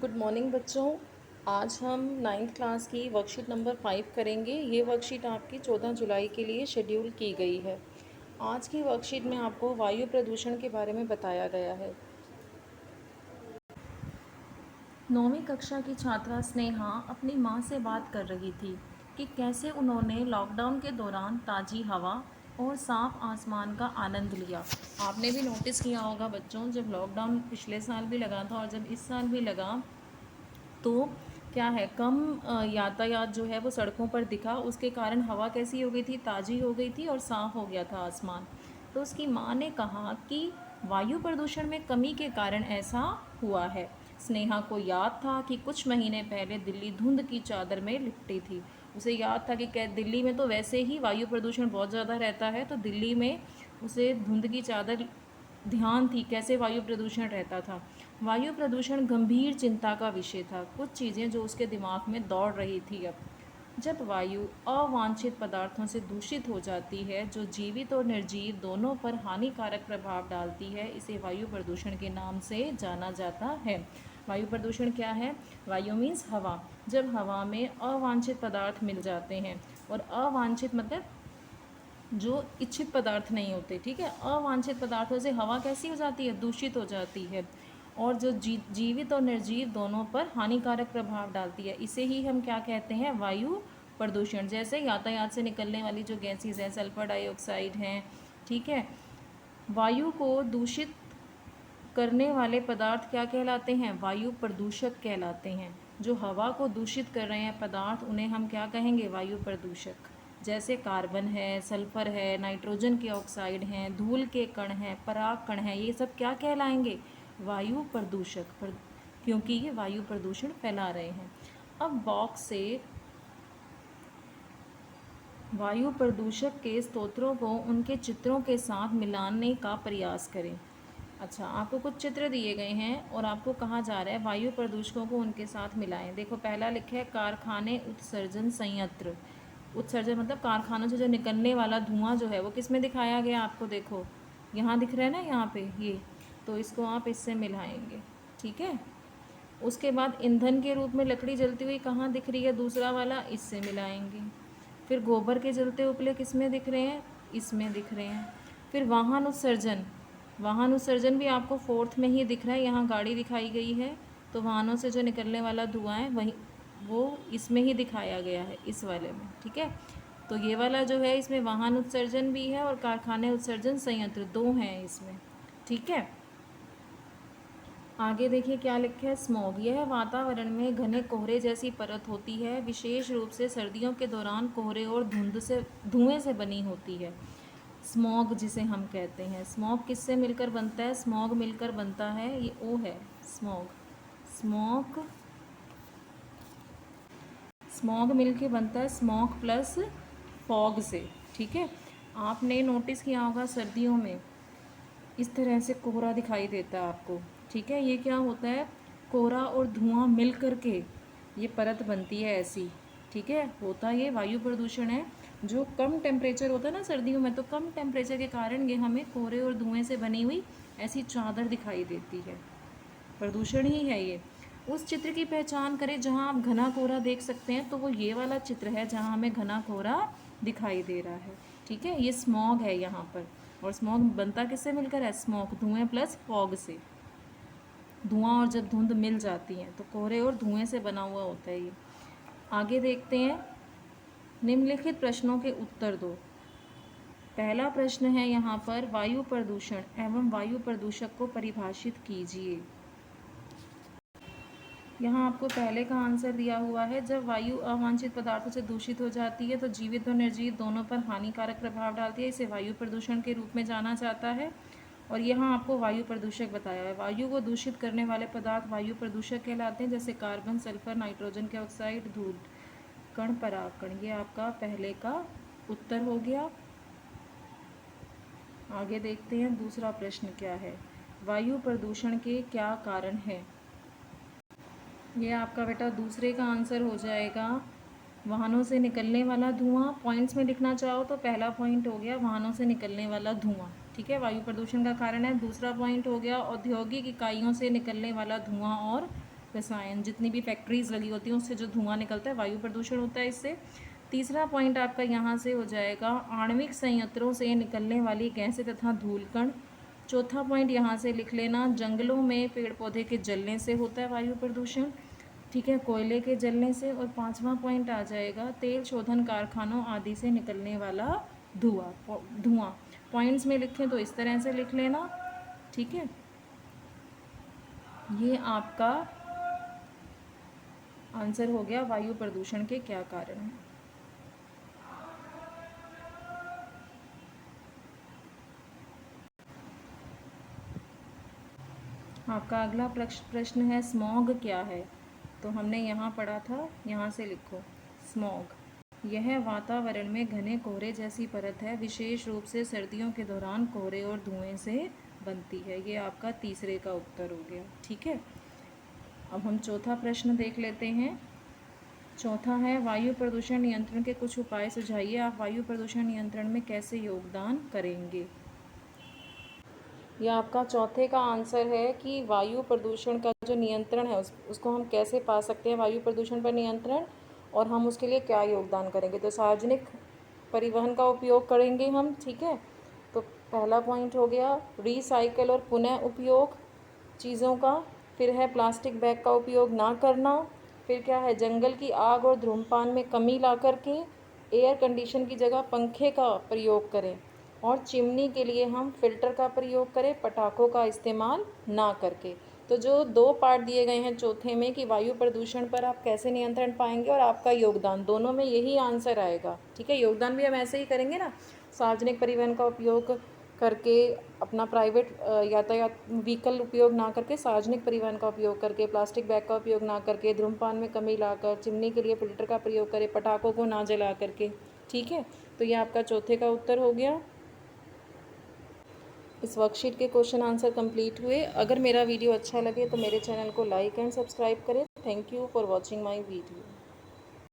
Good morning बच्चों। आज हम नाइन्थ क्लास की वर्कशीट नंबर 5 करेंगे। ये वर्कशीट आपकी 14 जुलाई के लिए शेड्यूल की गई है। आज की वर्कशीट में आपको वायु प्रदूषण के बारे में बताया गया है। 9वीं कक्षा की छात्रा स्नेहा अपनी माँ से बात कर रही थी कि कैसे उन्होंने लॉकडाउन के दौरान ताज़ी हवा और साफ आसमान का आनंद लिया। आपने भी नोटिस किया होगा बच्चों, जब लॉकडाउन पिछले साल भी लगा था और जब इस साल भी लगा तो क्या है, कम यातायात जो है वो सड़कों पर दिखा। उसके कारण हवा कैसी हो गई थी, ताज़ी हो गई थी और साफ़ हो गया था आसमान। तो उसकी माँ ने कहा कि वायु प्रदूषण में कमी के कारण ऐसा हुआ है। स्नेहा को याद था कि कुछ महीने पहले दिल्ली धुंध की चादर में लिपटी थी। उसे याद था कि दिल्ली में तो वैसे ही वायु प्रदूषण बहुत ज़्यादा रहता है, तो दिल्ली में उसे धुंध की चादर ध्यान थी कैसे वायु प्रदूषण रहता था। वायु प्रदूषण गंभीर चिंता का विषय था। कुछ चीज़ें जो उसके दिमाग में दौड़ रही थी अब। जब वायु अवांछित पदार्थों से दूषित हो जाती है जो जीवित और निर्जीव दोनों पर हानिकारक प्रभाव डालती है, इसे वायु प्रदूषण के नाम से जाना जाता है। वायु प्रदूषण क्या है? वायु मीन्स हवा। जब हवा में अवांछित पदार्थ मिल जाते हैं, और अवांछित मतलब जो इच्छित पदार्थ नहीं होते, ठीक है। अवांछित पदार्थों से हवा कैसी हो जाती है? दूषित हो जाती है, और जो जीवित और निर्जीव दोनों पर हानिकारक प्रभाव डालती है। इसे ही हम क्या कहते हैं? वायु प्रदूषण। जैसे यातायात से निकलने वाली जो गैसेज हैं, सल्फर डाइऑक्साइड हैं, ठीक है। वायु को दूषित करने वाले पदार्थ क्या कहलाते हैं? वायु प्रदूषक कहलाते हैं। जो हवा को दूषित कर रहे हैं पदार्थ, उन्हें हम क्या कहेंगे? वायु प्रदूषक। जैसे कार्बन है, सल्फर है, नाइट्रोजन के ऑक्साइड हैं, धूल के कण हैं, पराग कण हैं, ये सब क्या कहलाएंगे? वायु प्रदूषक, क्योंकि ये वायु प्रदूषण फैला रहे हैं। अब बॉक्स से वायु प्रदूषक के स्रोतों को उनके चित्रों के साथ मिलाने का प्रयास करें। अच्छा, आपको कुछ चित्र दिए गए हैं और आपको कहा जा रहा है वायु प्रदूषकों को उनके साथ मिलाएं। देखो, पहला लिखा है कारखाने उत्सर्जन संयंत्र। उत्सर्जन मतलब कारखानों से जो निकलने वाला धुआं जो है वो किस में दिखाया गया आपको? देखो यहाँ दिख रहा है ना, यहाँ पे ये, तो इसको आप इससे मिलाएंगे, ठीक है। उसके बाद ईंधन के रूप में लकड़ी जलती हुई कहाँ दिख रही है? दूसरा वाला, इससे मिलाएंगे। फिर गोबर के जलते उपले किस में दिख रहे हैं? इसमें दिख रहे हैं। फिर वाहन उत्सर्जन, वाहन उत्सर्जन भी आपको फोर्थ में ही दिख रहा है, यहाँ गाड़ी दिखाई गई है, तो वाहनों से जो निकलने वाला धुआं है वही वो इसमें ही दिखाया गया है, इस वाले में, ठीक है। तो ये वाला जो है इसमें वाहन उत्सर्जन भी है और कारखाने उत्सर्जन संयंत्र, दो हैं इसमें, ठीक है। आगे देखिए क्या लिखा है, स्मॉग। यह वातावरण में घने कोहरे जैसी परत होती है, विशेष रूप से सर्दियों के दौरान कोहरे और धुएं से बनी होती है। स्मॉग जिसे हम कहते हैं, स्मॉग किससे मिलकर बनता है? स्मॉग मिलकर बनता है, ये ओ है, स्मॉग। स्मॉग स्मॉग मिलके बनता है स्मॉग प्लस फॉग से, ठीक है। आपने नोटिस किया होगा सर्दियों में इस तरह से कोहरा दिखाई देता है आपको, ठीक है। ये क्या होता है? कोहरा और धुआं मिल कर के ये परत बनती है ऐसी, ठीक है। होता ये वायु प्रदूषण है। जो कम टेम्परेचर होता है ना सर्दियों में, तो कम टेम्परेचर के कारण ये हमें कोहरे और धुएं से बनी हुई ऐसी चादर दिखाई देती है। प्रदूषण ही है ये। उस चित्र की पहचान करें जहाँ आप घना कोहरा देख सकते हैं, तो वो ये वाला चित्र है जहाँ हमें घना कोहरा दिखाई दे रहा है, ठीक है। ये स्मॉग है यहाँ पर, और स्मॉग बनता किससे मिलकर है? स्मॉग, धुएं प्लस फॉग से। धुआं और जब धुंध मिल जाती हैं तो कोहरे और धुएं से बना हुआ होता है ये। आगे देखते हैं, निम्नलिखित प्रश्नों के उत्तर दो। पहला प्रश्न है यहाँ पर, वायु प्रदूषण एवं वायु प्रदूषक को परिभाषित कीजिए। यहाँ आपको पहले का आंसर दिया हुआ है, जब वायु अवांछित पदार्थों से दूषित हो जाती है तो जीवित और निर्जीव दोनों पर हानिकारक प्रभाव डालती है, इसे वायु प्रदूषण के रूप में जाना जाता है। और यहाँ आपको वायु प्रदूषक बताया है। वायु को दूषित करने वाले पदार्थ वायु प्रदूषक कहलाते हैं, जैसे कार्बन, सल्फर, नाइट्रोजन के ऑक्साइड, धूल कण, परागकण। ये आपका पहले का उत्तर हो गया। आगे देखते हैं दूसरा प्रश्न क्या है, वायु प्रदूषण के क्या कारण हैं? ये आपका बेटा दूसरे का आंसर हो जाएगा, वाहनों से निकलने वाला धुआं। पॉइंट्स में लिखना चाहो तो पहला पॉइंट हो गया वाहनों से निकलने वाला धुआं, ठीक है, वायु प्रदूषण का कारण है। दूसरा पॉइंट हो गया औद्योगिक इकाइयों से निकलने वाला धुआं और रसायन, जितनी भी फैक्ट्रीज़ लगी होती हैं उससे जो धुआं निकलता है वायु प्रदूषण होता है इससे। तीसरा पॉइंट आपका यहाँ से हो जाएगा आणविक संयंत्रों से निकलने वाली गैसें तथा धूलकण। चौथा पॉइंट यहाँ से लिख लेना, जंगलों में पेड़ पौधे के जलने से होता है वायु प्रदूषण, ठीक है, कोयले के जलने से। और पांचवा पॉइंट आ जाएगा तेल शोधन कारखानों आदि से निकलने वाला धुआं। पॉइंट्स में लिखें तो इस तरह से लिख लेना, ठीक है। ये आपका आंसर हो गया वायु प्रदूषण के क्या कारण हैं। आपका अगला प्रश्न है स्मॉग क्या है। तो हमने यहाँ पढ़ा था, यहाँ से लिखो स्मॉग। यह वातावरण में घने कोहरे जैसी परत है, विशेष रूप से सर्दियों के दौरान कोहरे और धुएं से बनती है। ये आपका तीसरे का उत्तर हो गया, ठीक है। अब हम चौथा प्रश्न देख लेते हैं। चौथा है वायु प्रदूषण नियंत्रण के कुछ उपाय सुझाइए। आप वायु प्रदूषण नियंत्रण में कैसे योगदान करेंगे। यह आपका चौथे का आंसर है कि वायु प्रदूषण का जो नियंत्रण है उसको हम कैसे पा सकते हैं, वायु प्रदूषण पर नियंत्रण, और हम उसके लिए क्या योगदान करेंगे। तो सार्वजनिक परिवहन का उपयोग करेंगे हम, ठीक है। तो पहला पॉइंट हो गया रिसाइकल और पुनः उपयोग चीज़ों का। फिर है प्लास्टिक बैग का उपयोग ना करना। फिर क्या है, जंगल की आग और धूम्रपान में कमी ला करके एयर कंडीशन की जगह पंखे का प्रयोग करें। और चिमनी के लिए हम फिल्टर का प्रयोग करें, पटाखों का इस्तेमाल ना करके। तो जो दो पार्ट दिए गए हैं चौथे में कि वायु प्रदूषण पर आप कैसे नियंत्रण पाएंगे और आपका योगदान, दोनों में यही आंसर आएगा, ठीक है। योगदान भी हम ऐसे ही करेंगे ना, सार्वजनिक परिवहन का उपयोग करके, अपना प्राइवेट यातायात व्हीकल उपयोग ना करके सार्वजनिक परिवहन का उपयोग करके, प्लास्टिक बैग का उपयोग ना करके, धूम्रपान में कमी लाकर, चिमनी के लिए फिल्टर का प्रयोग करें, पटाखों को ना जला करके, ठीक है। तो ये आपका चौथे का उत्तर हो गया। इस वर्कशीट के क्वेश्चन आंसर कंप्लीट हुए। अगर मेरा वीडियो अच्छा लगे तो मेरे चैनल को लाइक एंड सब्सक्राइब करें। Thank you for watching my video.